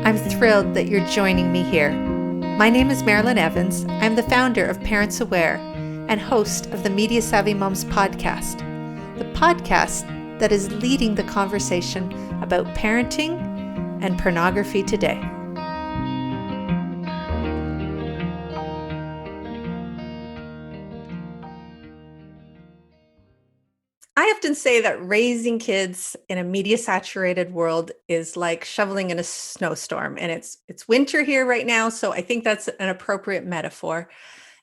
I'm thrilled that you're joining me here. My name is Marilyn Evans. I'm the founder of Parents Aware and host of the Media Savvy Moms podcast, the podcast that is leading the conversation about parenting and pornography today. I often say that raising kids in a media-saturated world is like shoveling in a snowstorm, and it's winter here right now, so I think that's an appropriate metaphor.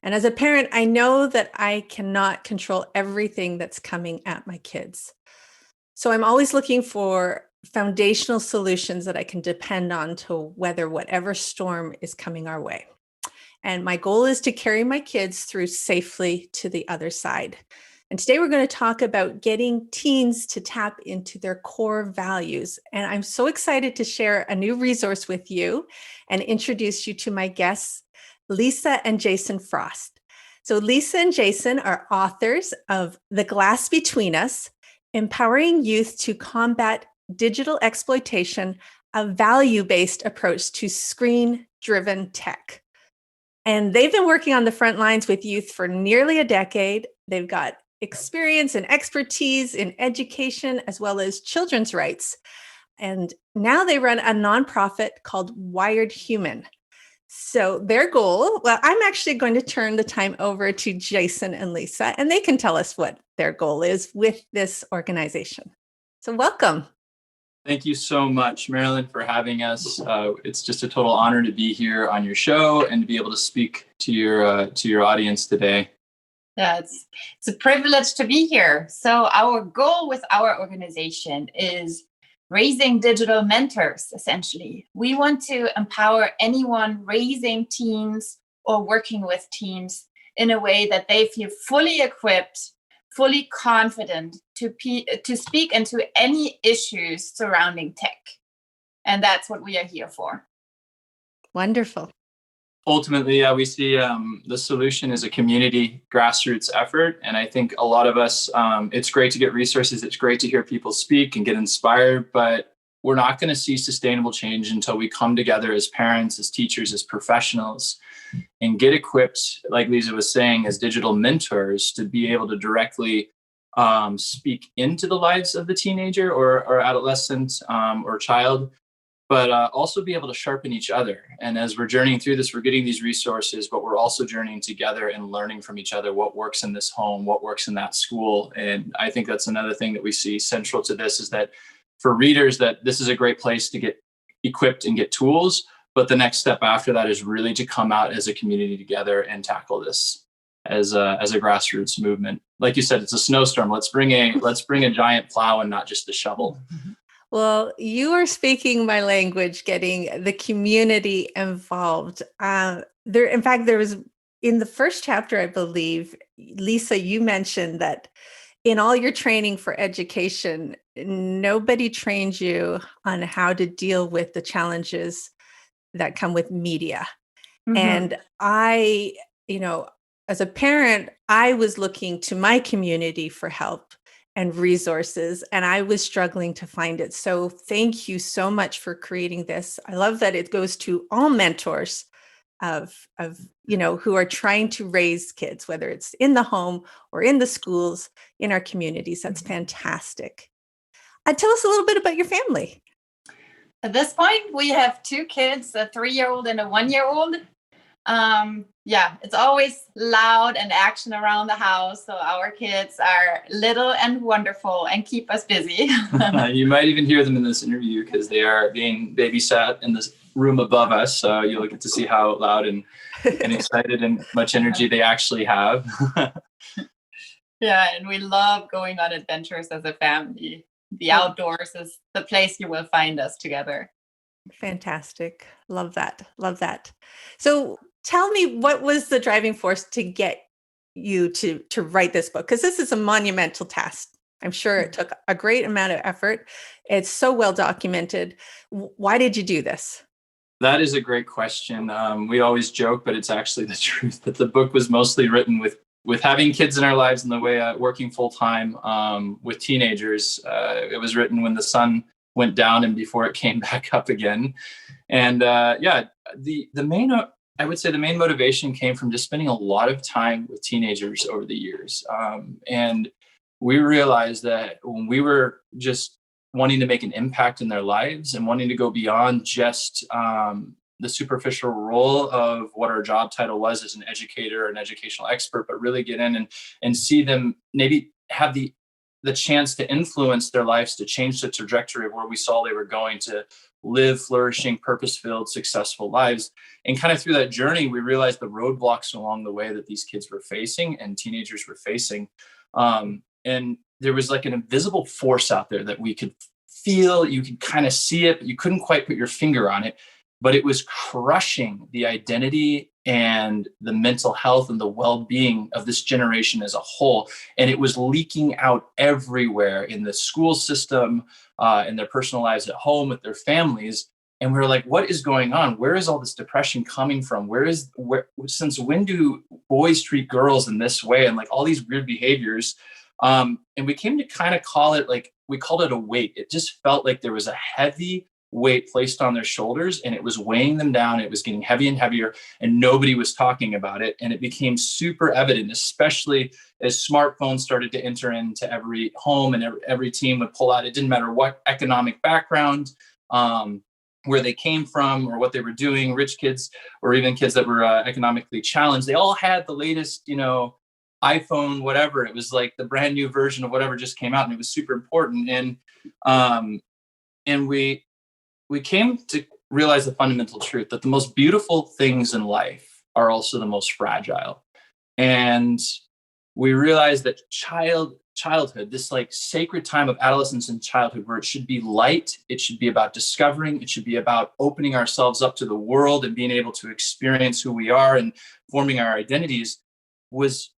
And as a parent, I know that I cannot control everything that's coming at my kids. So I'm always looking for foundational solutions that I can depend on to weather whatever storm is coming our way. And my goal is to carry my kids through safely to the other side. And today we're going to talk about getting teens to tap into their core values. And I'm so excited to share a new resource with you and introduce you to my guests, Lisa and Jason Frost. So Lisa and Jason are authors of The Glass Between Us, Empowering Youth to Combat Digital Exploitation, a value-based approach to screen-driven tech. And they've been working on the front lines with youth for nearly a decade. They've got experience and expertise in education as well as children's rights. And now they run a nonprofit called Wired Human. So their goal, well, I'm actually going to turn the time over to Jason and Lisa, and they can tell us what their goal is with this organization. So welcome. Thank you so much, Marilyn, for having us. It's just a total honor to be here on your show and to be able to speak to your audience today. Yeah, it's a privilege to be here. So our goal with our organization is raising digital mentors, essentially. We want to empower anyone raising teens or working with teens in a way that they feel fully equipped, fully confident to speak into any issues surrounding tech. And that's what we are here for. Wonderful. Ultimately, we see the solution is a community grassroots effort. And I think a lot of us, it's great to get resources. It's great to hear people speak and get inspired, but we're not going to see sustainable change until we come together as parents, as teachers, as professionals, and get equipped, like Lisa was saying, as digital mentors to be able to directly speak into the lives of the teenager or adolescent or child, but also be able to sharpen each other. And as we're journeying through this, we're getting these resources, but we're also journeying together and learning from each other what works in this home, what works in that school. And I think that's another thing that we see central to this is that for readers, that this is a great place to get equipped and get tools. But the next step after that is really to come out as a community together and tackle this as a grassroots movement. Like you said, it's a snowstorm. Let's bring a giant plow and not just a shovel. Well, you are speaking my language, getting the community involved. There was in the first chapter, I believe, Lisa, you mentioned that in all your training for education, nobody trains you on how to deal with the challenges that come with media. Mm-hmm. And I, as a parent, I was looking to my community for help and resources, and I was struggling to find it. So thank you so much for creating this. I love that it goes to all mentors of who are trying to raise kids, whether it's in the home or in the schools, in our communities. That's fantastic. Tell us a little bit about your family. At this point, we have two kids, a 3-year-old and a 1-year-old. It's always loud and action around the house. So our kids are little and wonderful and keep us busy. You might even hear them in this interview because they are being babysat in this room above us. So you'll get to see how loud and excited and much energy they actually have. Yeah, and we love going on adventures as a family. The outdoors is the place you will find us together. Fantastic. Love that. Love that. So tell me, what was the driving force to get you to write this book? Because this is a monumental task. I'm sure it took a great amount of effort. It's so well documented. Why did you do this? That is a great question. We always joke, but it's actually the truth that the book was mostly written with having kids in our lives and the way working full time with teenagers. It was written when went down and before it came back up again. And the main, I would say the main motivation came from just spending a lot of time with teenagers over the years. And we realized that when we were just wanting to make an impact in their lives and wanting to go beyond just the superficial role of what our job title was as an educator or an educational expert, but really get in and see them maybe have the chance to influence their lives, to change the trajectory of where we saw they were going to live flourishing, purpose-filled, successful lives. And kind of through that journey, we realized the roadblocks along the way that these kids were facing and teenagers were facing. And there was like an invisible force out there that we could feel, you could kind of see it, but you couldn't quite put your finger on it. But it was crushing the identity and the mental health and the well-being of this generation as a whole. And it was leaking out everywhere in the school system, in their personal lives at home with their families. And we were like, what is going on? Where is all this depression coming from? Since when do boys treat girls in this way? And like all these weird behaviors. And we came to kind of call it, like, we called it a weight. It just felt like there was a heavy weight placed on their shoulders and it was weighing them down. It was getting heavier and heavier and nobody was talking about it. And it became super evident, especially as smartphones started to enter into every home and every team would pull out. It didn't matter what economic background, where they came from or what they were doing, rich kids or even kids that were economically challenged. They all had the latest, iPhone, whatever. It was like the brand new version of whatever just came out and it was super important. And we came to realize the fundamental truth that the most beautiful things in life are also the most fragile. And we realized that childhood, this like sacred time of adolescence and childhood where it should be light, it should be about discovering, it should be about opening ourselves up to the world and being able to experience who we are and forming our identities was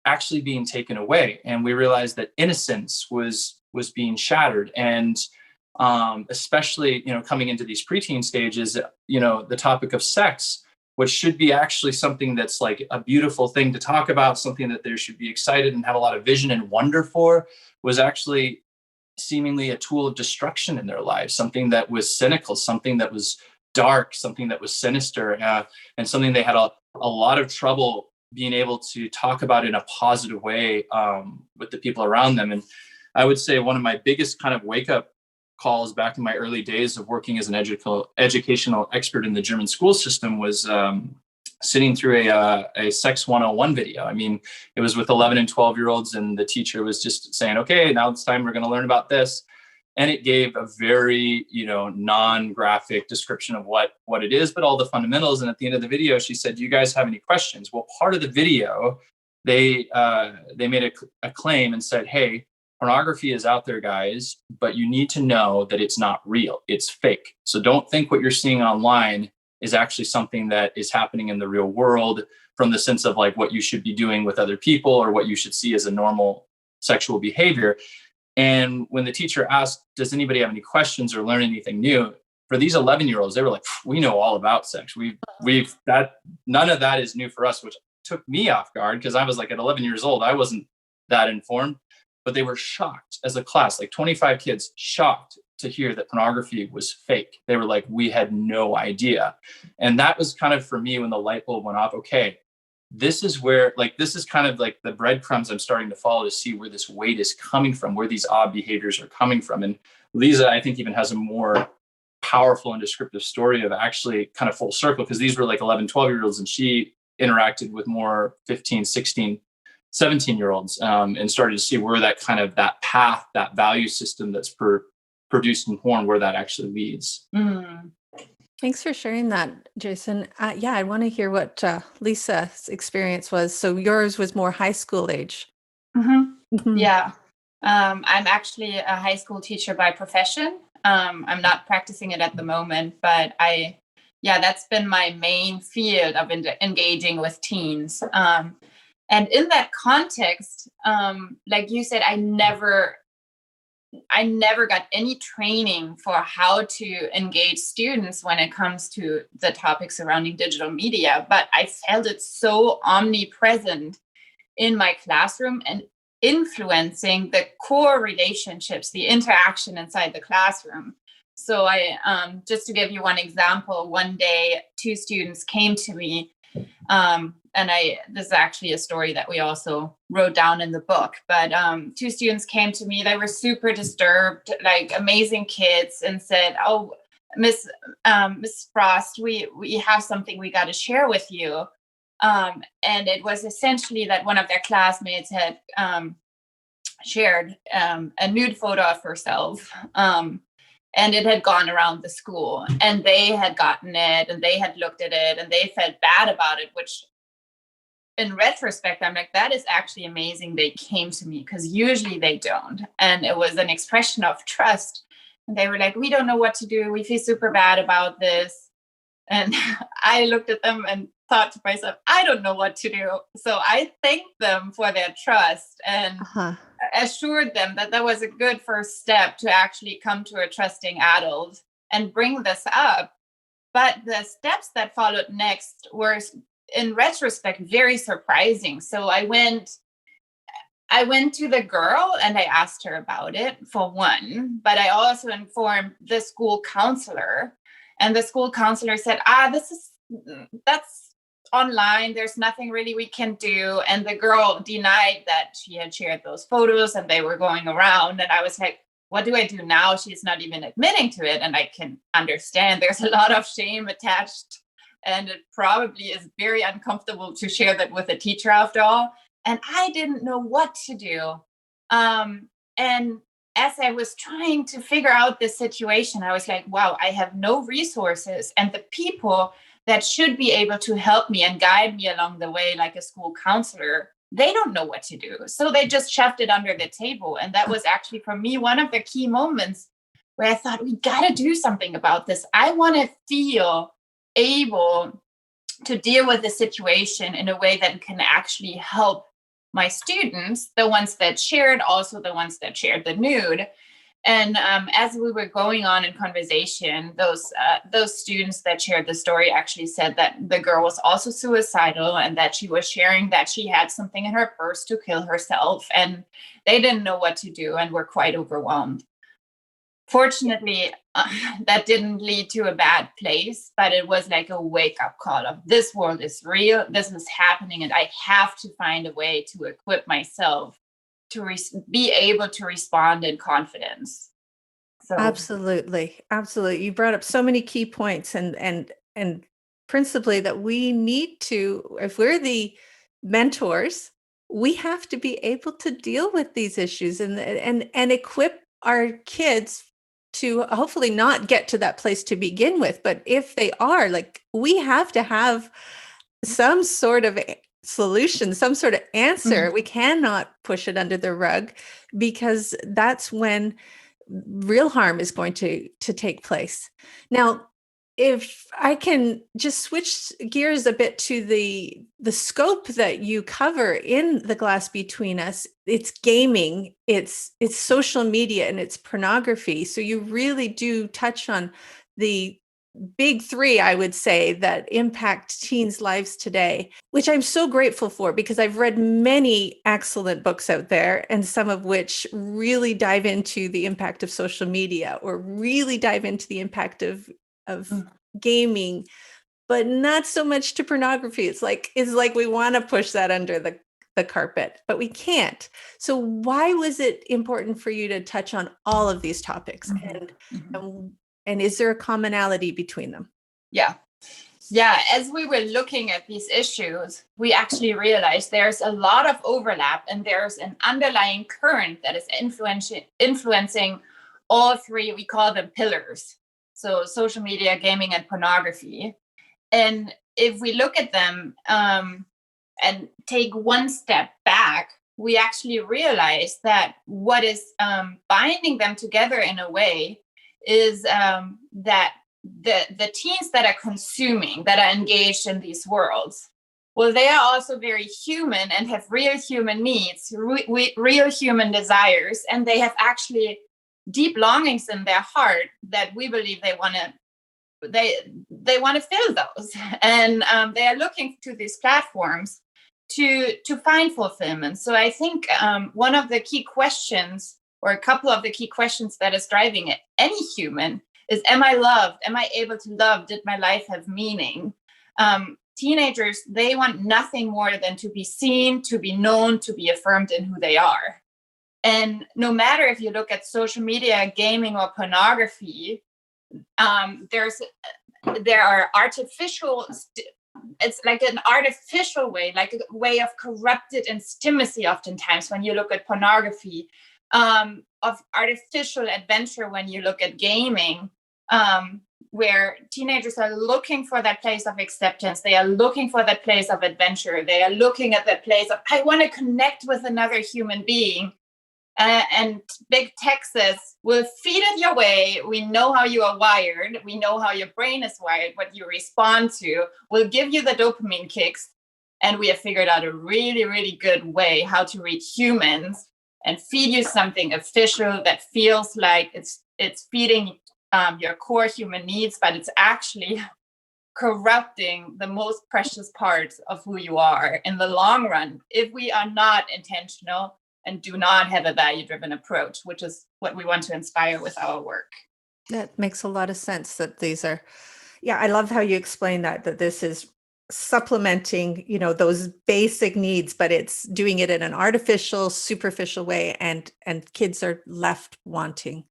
actually being taken away. And we realized that innocence was being shattered. And especially, coming into these preteen stages, the topic of sex, which should be actually something that's like a beautiful thing to talk about, something that they should be excited and have a lot of vision and wonder for, was actually seemingly a tool of destruction in their lives, something that was cynical, something that was dark, something that was sinister, and something they had a lot of trouble being able to talk about in a positive way with the people around them. And I would say one of my biggest kind of wake up calls back in my early days of working as an educational expert in the German school system was sitting through a Sex 101 video. I mean, it was with 11 and 12-year-olds and the teacher was just saying, okay, now it's time we're going to learn about this. And it gave a very, non-graphic description of what it is, but all the fundamentals. And at the end of the video, she said, do you guys have any questions? Well, part of the video, they made a claim and said, hey, pornography is out there, guys, but you need to know that it's not real. It's fake. So don't think what you're seeing online is actually something that is happening in the real world from the sense of like what you should be doing with other people or what you should see as a normal sexual behavior. And when the teacher asked, does anybody have any questions or learn anything new? For these 11-year-olds, they were like, we know all about sex. None of that is new for us, which took me off guard because I was like at 11 years old, I wasn't that informed. But they were shocked as a class, like 25 kids, shocked to hear that pornography was fake. They were like, we had no idea. And that was kind of for me when the light bulb went off. Okay, this is kind of like the breadcrumbs I'm starting to follow to see where this weight is coming from, where these odd behaviors are coming from. And Lisa, I think, even has a more powerful and descriptive story of actually kind of full circle, because these were like 11, 12-year-olds and she interacted with more 15, 16, 17-year-olds and started to see where that kind of that path, that value system that's produced in porn, where that actually leads. Thanks for sharing that, Jason. I want to hear what Lisa's experience was. So yours was more high school age. Mm-hmm. Mm-hmm. Yeah. I'm actually a high school teacher by profession. I'm not practicing it at the moment, but that's been my main field of engaging with teens. And in that context, like you said, I never got any training for how to engage students when it comes to the topics surrounding digital media, but I felt it so omnipresent in my classroom and influencing the core relationships, the interaction inside the classroom. So I, just to give you one example, one day, 2 students came to me, and this is actually a story that we also wrote down in the book, but 2 students came to me. They were super disturbed, like amazing kids, and said, "Oh, Miss Frost, we have something we got to share with you." And it was essentially that one of their classmates had shared a nude photo of herself. And it had gone around the school, and they had gotten it, and they had looked at it, and they felt bad about it, which in retrospect, I'm like, that is actually amazing. They came to me, because usually they don't. And it was an expression of trust. And they were like, "We don't know what to do. We feel super bad about this." And I looked at them and thought to myself, I don't know what to do. So I thanked them for their trust and assured them that that was a good first step to actually come to a trusting adult and bring this up. But the steps that followed next were, in retrospect, very surprising. So I went to the girl and I asked her about it, for one, but I also informed the school counselor. And the school counselor said, that's online. There's nothing really we can do. And the girl denied that she had shared those photos and they were going around. And I was like, what do I do now? She's not even admitting to it. And I can understand there's a lot of shame attached. And it probably is very uncomfortable to share that with a teacher after all. And I didn't know what to do. And as I was trying to figure out this situation, I was like, wow, I have no resources. And the people that should be able to help me and guide me along the way, like a school counselor, they don't know what to do. So they just shoved it under the table. And that was actually, for me, one of the key moments where I thought, we got to do something about this. I want to feel able to deal with the situation in a way that can actually help my students, the ones that shared, also the ones that shared the nude. And as we were going on in conversation, those students that shared the story actually said that the girl was also suicidal and that she was sharing that she had something in her purse to kill herself, and they didn't know what to do and were quite overwhelmed. Fortunately, that didn't lead to a bad place, but it was like a wake-up call of, this world is real, this is happening, and I have to find a way to equip myself to be able to respond in confidence. So Absolutely. You brought up so many key points, and principally that we need to, if we're the mentors, we have to be able to deal with these issues and equip our kids to hopefully not get to that place to begin with. But if they are, like, we have to have some sort of solution, some sort of answer. We cannot push it under the rug, because that's when real harm is going to take place. Now, if I can just switch gears a bit to the scope that you cover in The Glass Between Us, it's gaming, it's social media, and it's pornography. So you really do touch on the big 3, I would say, that impact teens' lives today, which I'm so grateful for, because I've read many excellent books out there, and some of which really dive into the impact of social media or really dive into the impact of gaming, but not so much to pornography. It's like we want to push that under the carpet, but we can't. So why was it important for you to touch on all of these topics? And is there a commonality between them? Yeah. As we were looking at these issues, we actually realized there's a lot of overlap, and there's an underlying current that is influencing all 3. We call them pillars. So social media, gaming, and pornography. And if we look at them and take one step back, we actually realize that what is binding them together in a way is that the teens that are consuming, that are engaged in these worlds, well, they are also very human and have real human needs, real human desires, and they have actually deep longings in their heart that we believe they want to fill those, and they are looking to these platforms to find fulfillment. So I think one of the key questions, or a couple of the key questions that is driving any human, is: am I loved? Am I able to love? Did my life have meaning? Teenagers, they want nothing more than to be seen, to be known, to be affirmed in who they are. And no matter if you look at social media, gaming, or pornography, there are artificial. It's like an artificial way, like a way of corrupted intimacy. Oftentimes, when you look at pornography, of artificial adventure, when you look at gaming, where teenagers are looking for that place of acceptance, they are looking for that place of adventure, they are looking at that place of, I want to connect with another human being. And big tech says, we'll feed it your way. We know how you are wired. We know how your brain is wired, what you respond to. We'll give you the dopamine kicks. And we have figured out a really, really good way how to reach humans and feed you something official that feels like it's feeding your core human needs, but it's actually corrupting the most precious parts of who you are in the long run, if we are not intentional and do not have a value-driven approach, which is what we want to inspire with our work. That makes a lot of sense, that these are, yeah, I love how you explain that this is supplementing, those basic needs, but it's doing it in an artificial, superficial way, and kids are left wanting.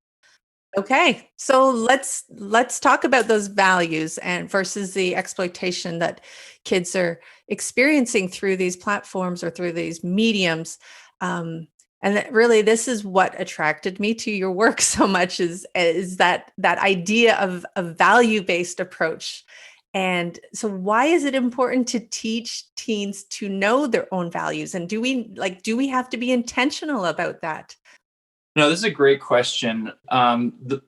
Okay, so let's talk about those values and versus the exploitation that kids are experiencing through these platforms or through these mediums. And that really, this is what attracted me to your work so much, is that idea of a value-based approach. And so why is it important to teach teens to know their own values? And do we have to be intentional about that? No, this is a great question. The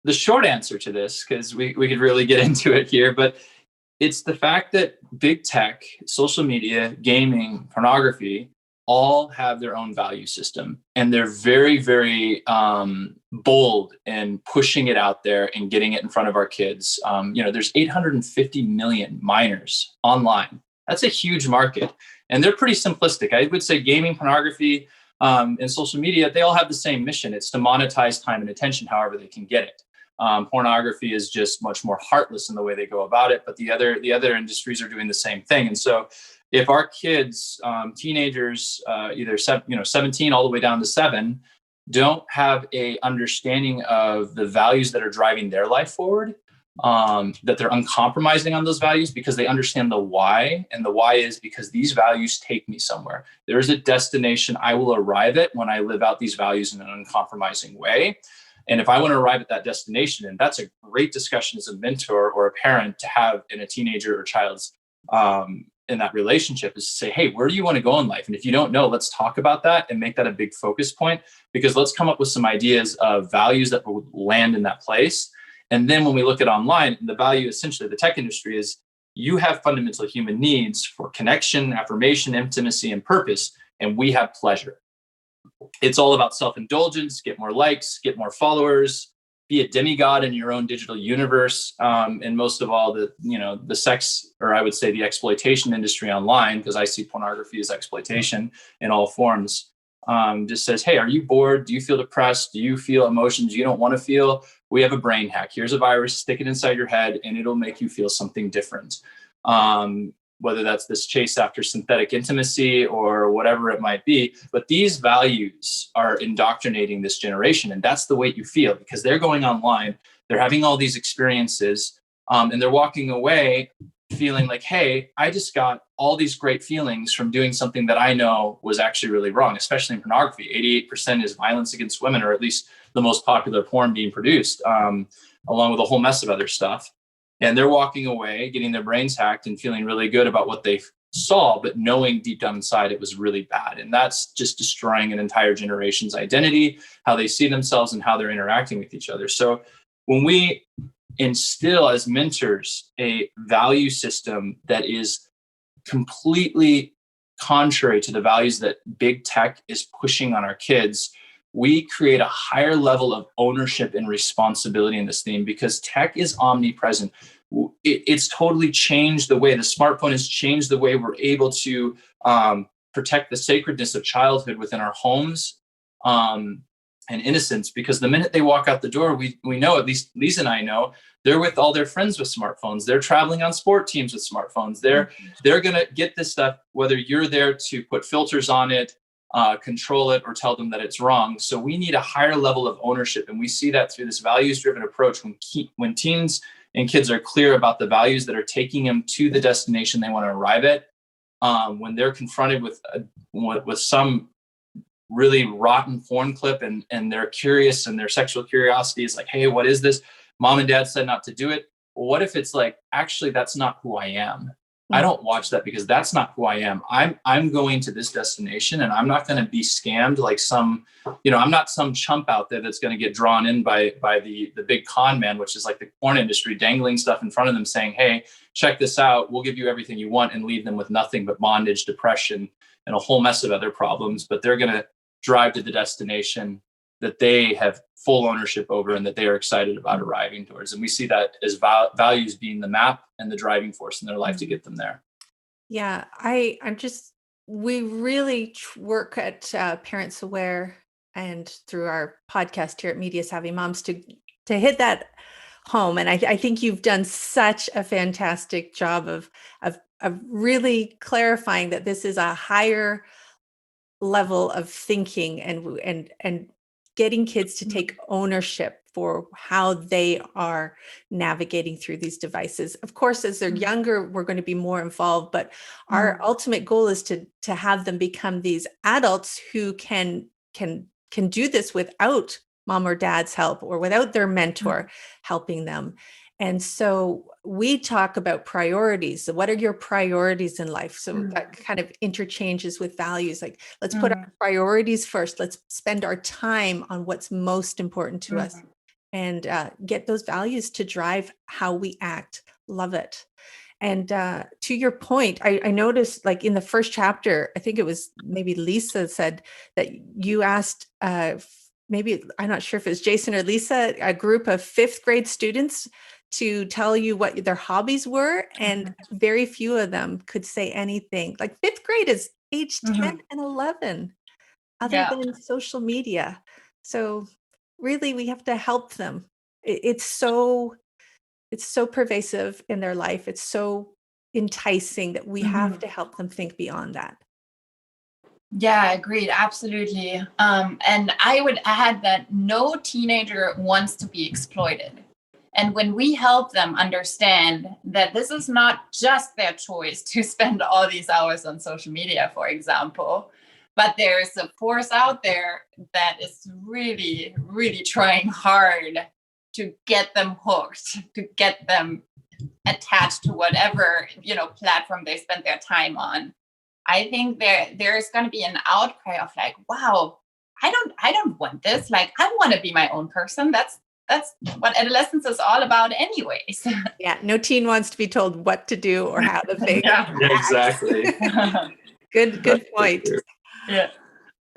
short answer to this, because we could really get into it here, but it's the fact that big tech, social media, gaming, pornography, all have their own value system. And they're very, very bold in pushing it out there and getting it in front of our kids. There's 850 million minors online. That's a huge market. And they're pretty simplistic. I would say gaming, pornography, and social media, they all have the same mission. It's to monetize time and attention however they can get it. Pornography is just much more heartless in the way they go about it, but the other industries are doing the same thing. And so if our kids, teenagers, either 17 all the way down to 7, don't have a understanding of the values that are driving their life forward, that they're uncompromising on those values because they understand the why. And the why is because these values take me somewhere. There is a destination I will arrive at when I live out these values in an uncompromising way. And if I want to arrive at that destination, and that's a great discussion as a mentor or a parent to have in a teenager or child's in that relationship, is to say, hey, where do you want to go in life? And if you don't know, let's talk about that and make that a big focus point, because let's come up with some ideas of values that will land in that place. And then when we look at online, the value, essentially the tech industry, is you have fundamental human needs for connection, affirmation, intimacy, and purpose. And we have pleasure. It's all about self-indulgence, get more likes, get more followers, be a demigod in your own digital universe. And most of all, the sex, or I would say the exploitation industry online, because I see pornography as exploitation in all forms, just says, hey, are you bored? Do you feel depressed? Do you feel emotions you don't want to feel? We have a brain hack. Here's a virus, stick it inside your head, and it'll make you feel something different. Whether that's this chase after synthetic intimacy or whatever it might be. But these values are indoctrinating this generation. And that's the way you feel, because they're going online, they're having all these experiences, and they're walking away feeling like, hey, I just got all these great feelings from doing something that I know was actually really wrong, especially in pornography. 88% is violence against women, or at least the most popular porn being produced, along with a whole mess of other stuff. And they're walking away, getting their brains hacked and feeling really good about what they saw, but knowing deep down inside it was really bad. And that's just destroying an entire generation's identity, how they see themselves and how they're interacting with each other. So when we instill as mentors a value system that is completely contrary to the values that big tech is pushing on our kids, we create a higher level of ownership and responsibility in this theme, because tech is omnipresent. It's totally changed the way the smartphone has changed the way we're able to protect the sacredness of childhood within our homes, and innocence, because the minute they walk out the door, we know, at least Lisa and I know, they're with all their friends with smartphones. They're traveling on sport teams with smartphones. They're going to get this stuff, whether you're there to put filters on it, control it, or tell them that it's wrong. So we need a higher level of ownership. And we see that through this values-driven approach. When teens and kids are clear about the values that are taking them to the destination they want to arrive at, when they're confronted with some really rotten porn clip and they're curious and their sexual curiosity is like, hey, what is this? Mom and dad said not to do it. Well, what if it's like, actually, that's not who I am. I don't watch that because that's not who I am. I'm going to this destination and I'm not going to be scammed like I'm not some chump out there that's going to get drawn in by the big con man, which is like the porn industry dangling stuff in front of them saying, hey, check this out. We'll give you everything you want, and leave them with nothing but bondage, depression, and a whole mess of other problems. But they're going to drive to the destination that they have full ownership over and that they are excited about arriving towards. And we see that as values being the map and the driving force in their life to get them there. Yeah, we really work at Parents Aware and through our podcast here at Media Savvy Moms to hit that home. And I think you've done such a fantastic job of really clarifying that this is a higher level of thinking and getting kids to take ownership for how they are navigating through these devices. Of course, as they're younger, we're going to be more involved, but our ultimate goal is to have them become these adults who can do this without mom or dad's help or without their mentor helping them. And so we talk about priorities. So what are your priorities in life? So that kind of interchanges with values. Like, let's put our priorities first. Let's spend our time on what's most important to us and get those values to drive how we act. Love it. And to your point, I noticed, like in the first chapter, I think it was maybe Lisa said that you asked, maybe, I'm not sure if it's Jason or Lisa, a group of 5th grade students to tell you what their hobbies were. And very few of them could say anything. Like 5th grade is age 10 and 11, other than social media. So really, we have to help them. It's so pervasive in their life. It's so enticing that we have to help them think beyond that. Yeah, agreed. Absolutely. And I would add that no teenager wants to be exploited. And when we help them understand that this is not just their choice to spend all these hours on social media, for example, but there's a force out there that is really, really trying hard to get them hooked, to get them attached to whatever, platform they spend their time on. I think there's going to be an outcry of like, wow, I don't want this. Like, I want to be my own person. That's what adolescence is all about anyways. Yeah, no teen wants to be told what to do or how to think. Yeah, exactly. Good point. Yeah.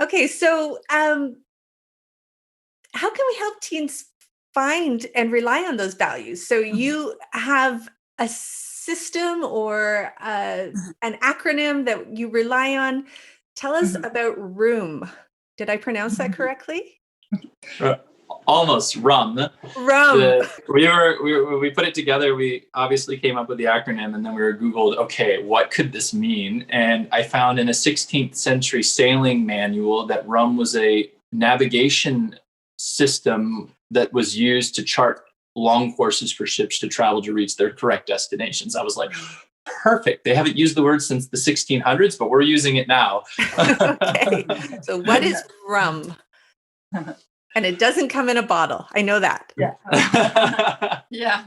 Okay, so how can we help teens find and rely on those values? So you have a system or an acronym that you rely on. Tell us about ROOM. Did I pronounce that correctly? Almost RUM. We put it together. We obviously came up with the acronym, and then we Googled, okay, what could this mean? And I found in a 16th century sailing manual that RUM was a navigation system that was used to chart long courses for ships to travel to reach their correct destinations. I was like, perfect. They haven't used the word since the 1600s, but we're using it now. Okay. So what is RUM? And it doesn't come in a bottle. I know that. Yeah. Yeah.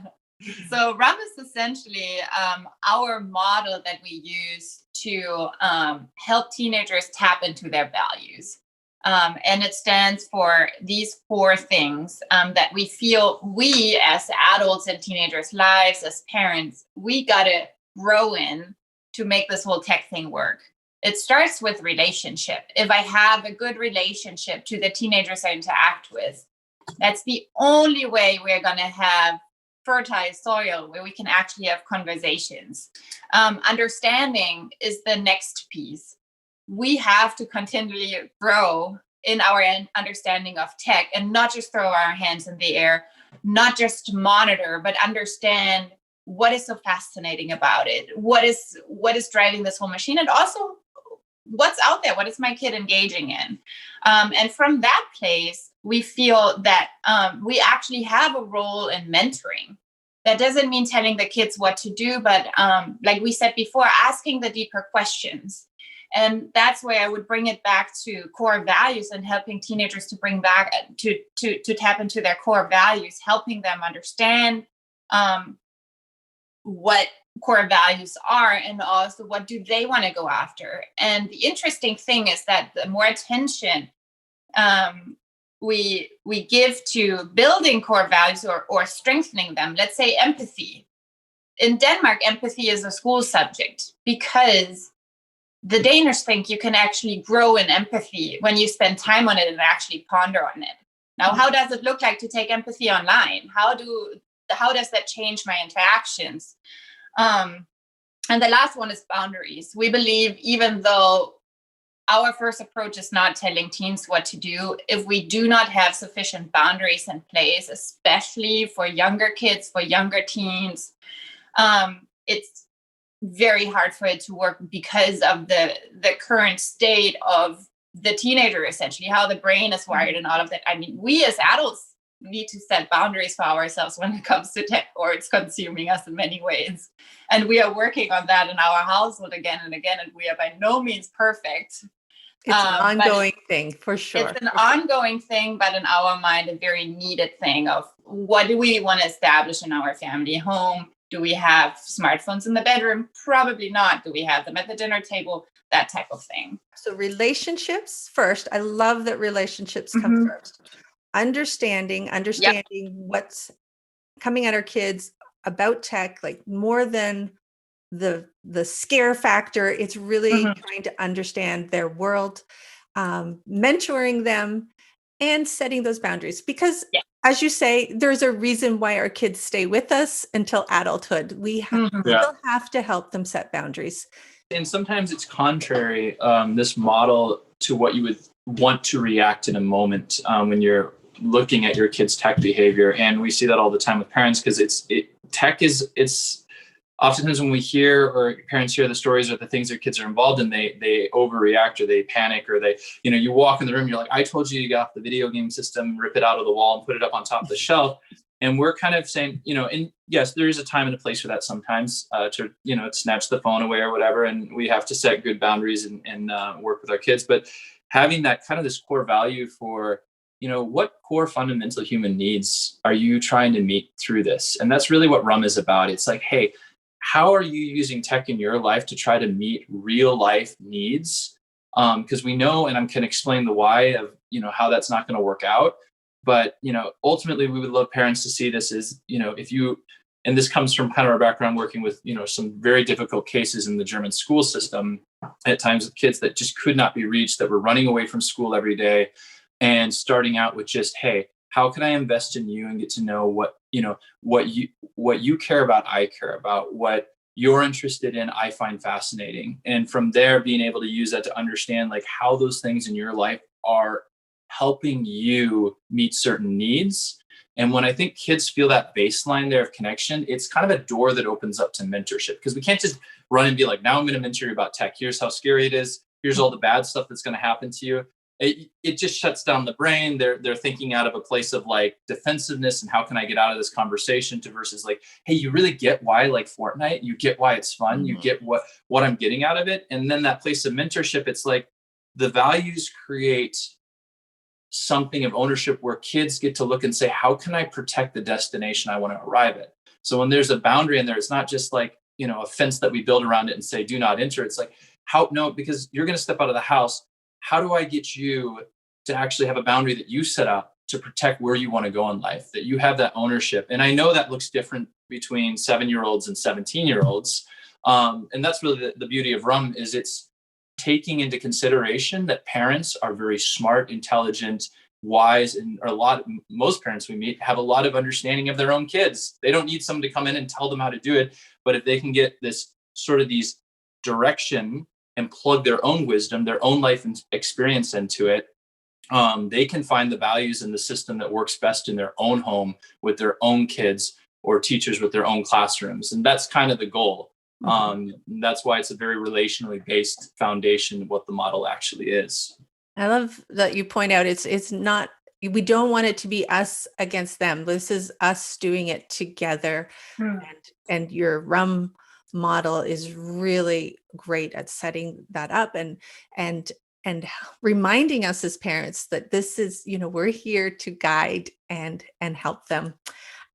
So RUM is essentially our model that we use to help teenagers tap into their values. And it stands for these 4 things that we feel we as adults in teenagers' lives, as parents, we got to grow in to make this whole tech thing work. It starts with relationship. If I have a good relationship to the teenagers I interact with, that's the only way we're going to have fertile soil where we can actually have conversations. Understanding is the next piece. We have to continually grow in our understanding of tech and not just throw our hands in the air, not just monitor, but understand what is so fascinating about it. What is driving this whole machine, and also what's out there. What is my kid engaging in? And from that place, we feel that we actually have a role in mentoring. That doesn't mean telling the kids what to do, but like we said before, asking the deeper questions. And that's where I would bring it back to core values and helping teenagers to bring back to tap into their core values, helping them understand what core values are and also what do they want to go after. And the interesting thing is that the more attention we give to building core values or strengthening them, let's say empathy. In Denmark, empathy is a school subject because the Danish think you can actually grow in empathy when you spend time on it and actually ponder on it. Now, how does it look like to take empathy online? How does that change my interactions? And the last one is boundaries. We believe even though our first approach is not telling teens what to do, if we do not have sufficient boundaries in place, especially for younger kids, for younger teens, it's very hard for it to work because of the current state of the teenager, essentially, how the brain is wired and all of that. I mean, we as adults need to set boundaries for ourselves when it comes to tech, or it's consuming us in many ways. And we are working on that in our household again and again, and we are by no means perfect. It's an ongoing thing, for sure. It's an ongoing thing, but in our mind, a very needed thing of what do we want to establish in our family home? Do we have smartphones in the bedroom? Probably not. Do we have them at the dinner table? That type of thing. So relationships first. I love that relationships come first. Understanding what's coming at our kids about tech, like more than the scare factor. It's really trying to understand their world, mentoring them, and setting those boundaries. Because as you say, there's a reason why our kids stay with us until adulthood. We still have to help them set boundaries. And sometimes it's contrary, this model, to what you would want to react in a moment when you're looking at your kids' tech behavior. And we see that all the time with parents, because it's oftentimes when we hear or parents hear the stories or the things their kids are involved in, they overreact or they panic, or they, you walk in the room, you're like, I told you to get off the video game system, rip it out of the wall and put it up on top of the shelf. And we're kind of saying, and yes, there is a time and a place for that sometimes, to snatch the phone away or whatever. And we have to set good boundaries and work with our kids. But having that kind of this core value for, what core fundamental human needs are you trying to meet through this? And that's really what RUM is about. It's like, hey, how are you using tech in your life to try to meet real life needs? Because we know, and I can explain the why of, how that's not going to work out. But, ultimately we would love parents to see this as, if you, and this comes from kind of our background working with, some very difficult cases in the German school system at times with kids that just could not be reached, that were running away from school every day, and starting out with just, hey, how can I invest in you and get to know what you care about, I care about, what you're interested in, I find fascinating. And from there, being able to use that to understand like how those things in your life are helping you meet certain needs. And when I think kids feel that baseline there of connection, it's kind of a door that opens up to mentorship, because we can't just run and be like, now I'm going to mentor you about tech. Here's how scary it is. Here's all the bad stuff that's going to happen to you. It just shuts down the brain. They're thinking out of a place of like defensiveness and how can I get out of this conversation, to versus like, hey, you really get why like Fortnite, you get why it's fun, you get what I'm getting out of it. And then that place of mentorship, it's like the values create something of ownership where kids get to look and say, how can I protect the destination I want to arrive at? So when there's a boundary in there, it's not just like, a fence that we build around it and say, do not enter. It's like, because you're going to step out of the house. How do I get you to actually have a boundary that you set up to protect where you want to go in life, that you have that ownership? And I know that looks different between 7-year-olds and 17-year-olds. And that's really the beauty of RUM, is it's taking into consideration that parents are very smart, intelligent, wise, and most parents we meet have a lot of understanding of their own kids. They don't need someone to come in and tell them how to do it, but if they can get this sort of these direction and plug their own wisdom, their own life and experience into it, they can find the values in the system that works best in their own home with their own kids, or teachers with their own classrooms. And that's kind of the goal. That's why it's a very relationally based foundation of what the model actually is. I love that you point out it's not, we don't want it to be us against them. This is us doing it together. And your RUM model is really great at setting that up and reminding us as parents that this is, we're here to guide and help them.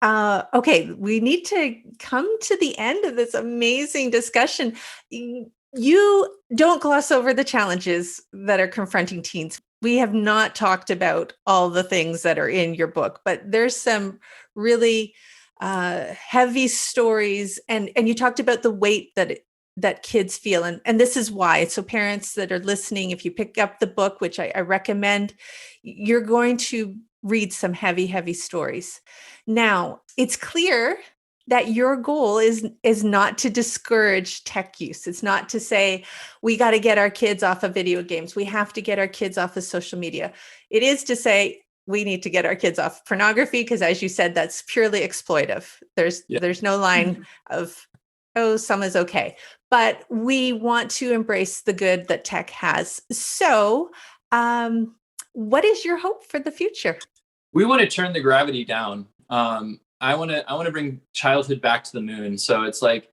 Okay, we need to come to the end of this amazing discussion. You don't gloss over the challenges that are confronting teens. We have not talked about all the things that are in your book, but there's some really heavy stories, and you talked about the weight that kids feel, and this is why. So parents that are listening, if you pick up the book, which I recommend, you're going to read some heavy stories. Now, it's clear that your goal is not to discourage tech use. It's not to say we got to get our kids off of video games. We have to get our kids off of social media. It is to say we need to get our kids off pornography, because as you said, that's purely exploitive. There's no line of, oh, some is okay. But we want to embrace the good that tech has. So what is your hope for the future? We want to turn the gravity down. I want to bring childhood back to the moon. So it's like,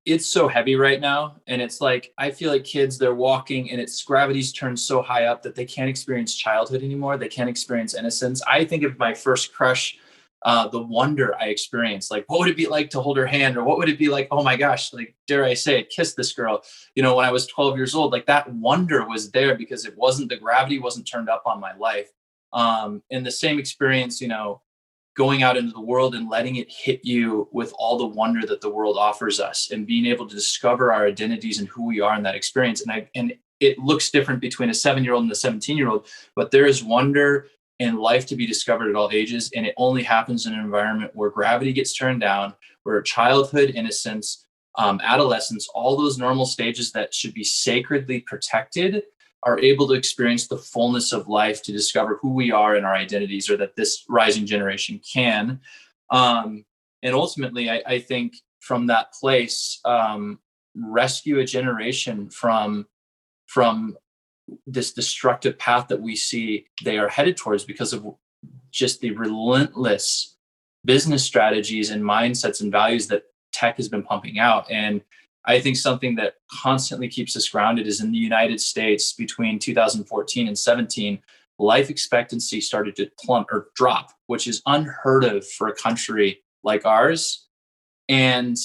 it's so heavy right now. And it's like, I feel like kids, they're walking and it's gravity's turned so high up that they can't experience childhood anymore. They can't experience innocence. I think of my first crush, the wonder I experienced, like, what would it be like to hold her hand? Or what would it be like, oh my gosh, like, dare I say it, kiss this girl, when I was 12 years old. Like, that wonder was there because the gravity wasn't turned up on my life. And the same experience, going out into the world and letting it hit you with all the wonder that the world offers us, and being able to discover our identities and who we are in that experience. And it looks different between a 7-year-old and a 17-year-old, but there is wonder in life to be discovered at all ages. And it only happens in an environment where gravity gets turned down, where childhood, innocence, adolescence, all those normal stages that should be sacredly protected, are able to experience the fullness of life, to discover who we are and our identities, or that this rising generation can. And ultimately, I think from that place, rescue a generation from this destructive path that we see they are headed towards, because of just the relentless business strategies and mindsets and values that tech has been pumping out. And I think something that constantly keeps us grounded is, in the United States between 2014 and 17, life expectancy started to plummet or drop, which is unheard of for a country like ours. And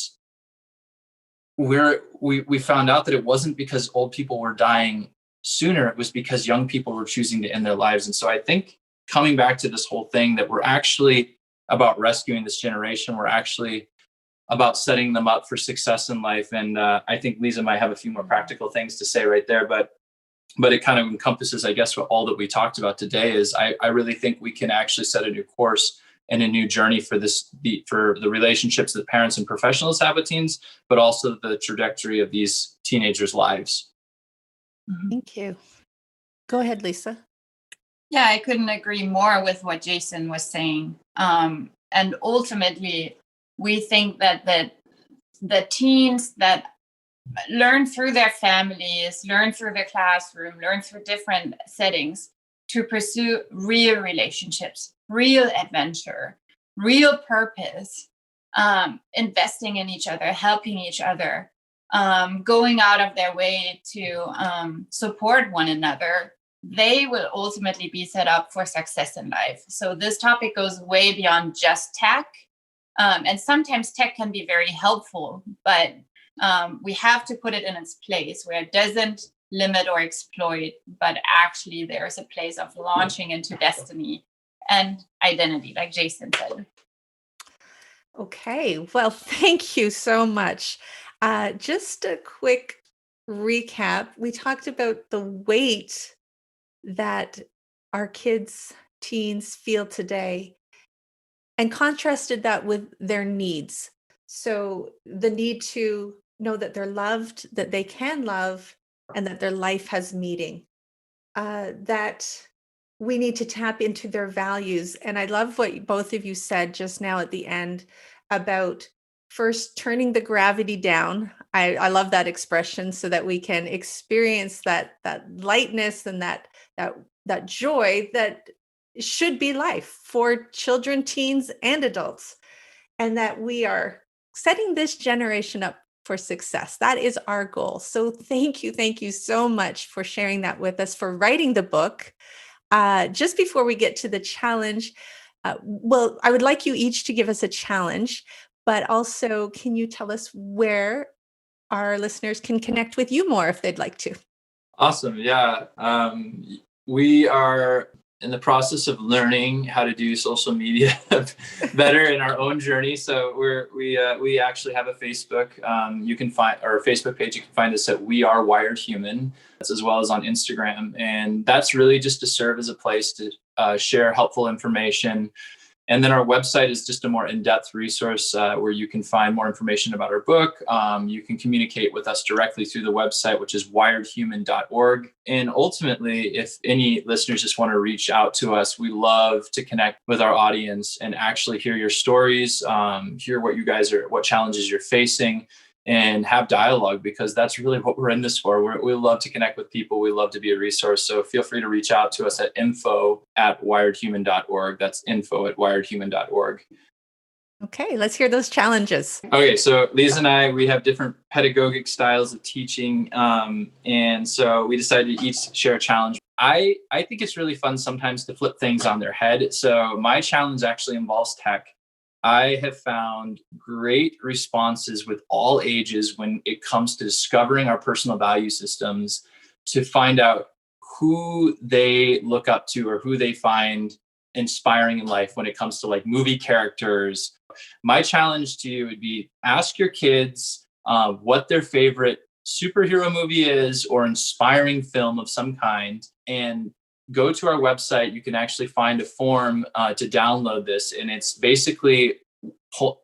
we found out that it wasn't because old people were dying sooner, it was because young people were choosing to end their lives. And so I think coming back to this whole thing, that we're actually about rescuing this generation, we're actually about setting them up for success in life. And I think Lisa might have a few more practical things to say right there, but it kind of encompasses, I guess, what all that we talked about today is. I really think we can actually set a new course and a new journey for the relationships that parents and professionals have with teens, but also the trajectory of these teenagers' lives. Thank you. Go ahead, Lisa. Yeah, I couldn't agree more with what Jason was saying. And ultimately, we think that the teens that learn through their families, learn through their classroom, learn through different settings to pursue real relationships, real adventure, real purpose, investing in each other, helping each other, going out of their way to support one another, they will ultimately be set up for success in life. So this topic goes way beyond just tech. And sometimes tech can be very helpful, but we have to put it in its place where it doesn't limit or exploit, but actually there's a place of launching into destiny and identity, like Jason said. Okay, well, thank you so much. Just a quick recap. We talked about the weight that our kids teens feel today and contrasted that with their needs. So the need to know that they're loved, that they can love, and that their life has meaning. That we need to tap into their values. And I love what both of you said just now at the end about first turning the gravity down. I love that expression, so that we can experience that lightness and that joy that should be life for children, teens, and adults, and that we are setting this generation up for success. That is our goal. So thank you so much for sharing that with us, for writing the book. Just before we get to the challenge, well, I would like you each to give us a challenge, but also, can you tell us where our listeners can connect with you more if they'd like to? Awesome. Yeah. We are in the process of learning how to do social media better in our own journey. So we actually have a Facebook. You can find our Facebook page. You can find us at We Are Wired Human, as well as on Instagram. And that's really just to serve as a place to share helpful information. And then our website is just a more in-depth resource where you can find more information about our book. You can communicate with us directly through the website, which is wiredhuman.org. And ultimately, if any listeners just want to reach out to us, we love to connect with our audience and actually hear your stories, hear what challenges you're facing, and have dialogue, because that's really what we're in this for. We love to connect with people. We love to be a resource. So feel free to reach out to us at info@wiredhuman.org. That's info@wiredhuman.org. Okay, let's hear those challenges. Okay, so Lisa and I, we have different pedagogic styles of teaching. And so we decided to each share a challenge. I think it's really fun sometimes to flip things on their head. So my challenge actually involves tech. I have found great responses with all ages when it comes to discovering our personal value systems, to find out who they look up to or who they find inspiring in life when it comes to like movie characters. My challenge to you would be, ask your kids what their favorite superhero movie is or inspiring film of some kind, and go to our website. You can actually find a form to download this, and it's basically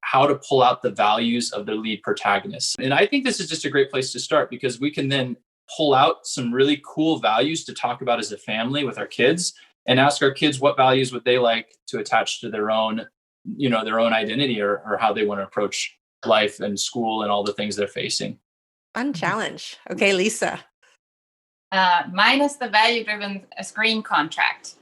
how to pull out the values of the lead protagonists. And I think this is just a great place to start, because we can then pull out some really cool values to talk about as a family with our kids, and ask our kids what values would they like to attach to their own identity, or how they want to approach life and school and all the things they're facing. Fun challenge. Okay, Lisa. Mine is the value-driven screen contract.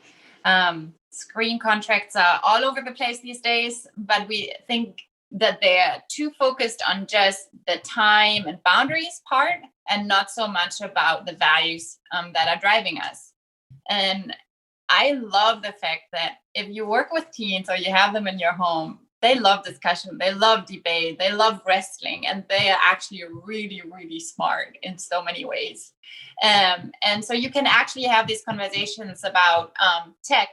Screen contracts are all over the place these days, but we think that they're too focused on just the time and boundaries part, and not so much about the values that are driving us. And I love the fact that if you work with teens or you have them in your home, they love discussion, they love debate, they love wrestling, and they are actually really, really smart in so many ways. And so you can actually have these conversations about tech.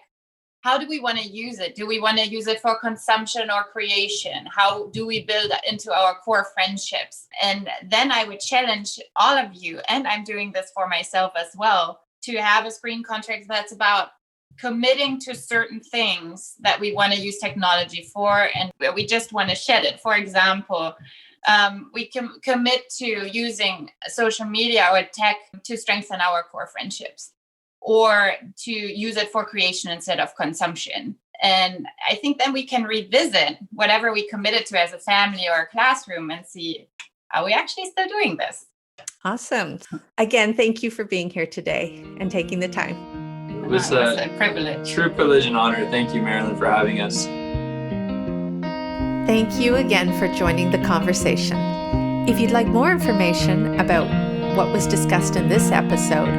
How do we want to use it? Do we want to use it for consumption or creation? How do we build into our core friendships? And then I would challenge all of you, and I'm doing this for myself as well, to have a screen contract that's about committing to certain things that we want to use technology for, and we just want to shed it. For example, we can commit to using social media or tech to strengthen our core friendships, or to use it for creation instead of consumption. And I think then we can revisit whatever we committed to as a family or a classroom and see, are we actually still doing this? Awesome. Again, thank you for being here today and taking the time. It was a privilege. True privilege and honor. Thank you, Marilyn, for having us. Thank you again for joining the conversation. If you'd like more information about what was discussed in this episode,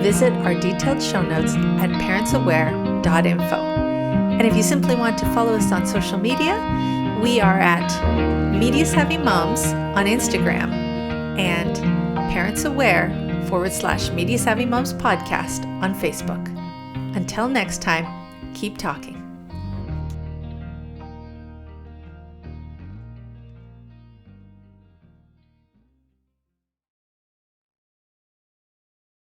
visit our detailed show notes at parentsaware.info. And if you simply want to follow us on social media, we are at Media Savvy Moms on Instagram and parentsaware/Media Savvy Moms podcast on Facebook. Until next time, keep talking.